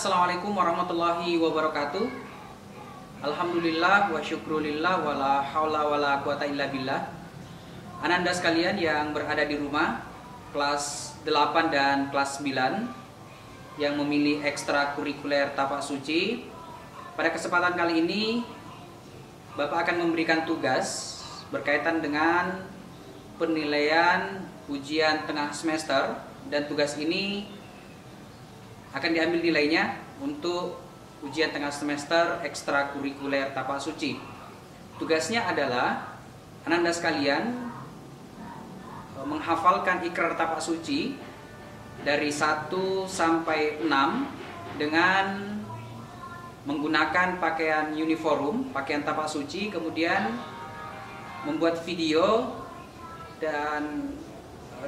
Assalamualaikum warahmatullahi wabarakatuh. Alhamdulillah wa syukrulillah wa la haula wa la quwata illa billah. Ananda sekalian yang berada di rumah, kelas 8 dan kelas 9 yang memilih ekstrakurikuler tapak suci. Pada kesempatan kali ini Bapak akan memberikan tugas berkaitan dengan penilaian ujian tengah semester, dan tugas ini akan diambil nilainya untuk ujian tengah semester ekstrakurikuler tapak suci. Tugasnya adalah Ananda sekalian menghafalkan ikrar tapak suci dari 1 sampai 6 dengan menggunakan pakaian uniform, pakaian tapak suci, kemudian membuat video dan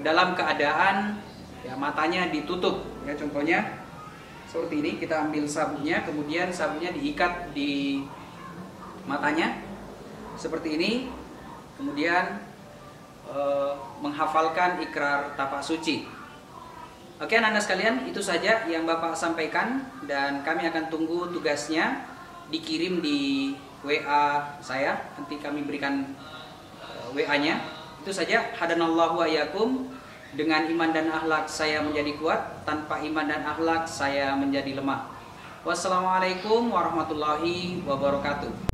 dalam keadaan matanya ditutup. Ya, contohnya seperti ini, kita ambil sabunnya, kemudian sabunnya diikat di matanya seperti ini, kemudian menghafalkan ikrar tapak suci. Oke, anak-anak sekalian, itu saja yang Bapak sampaikan, dan kami akan tunggu tugasnya dikirim di WA saya. Nanti kami berikan WA-nya. Itu saja. Hadanallahu wa iyyakum. Dengan iman dan akhlak saya menjadi kuat, tanpa iman dan akhlak saya menjadi lemah. Wassalamualaikum warahmatullahi wabarakatuh.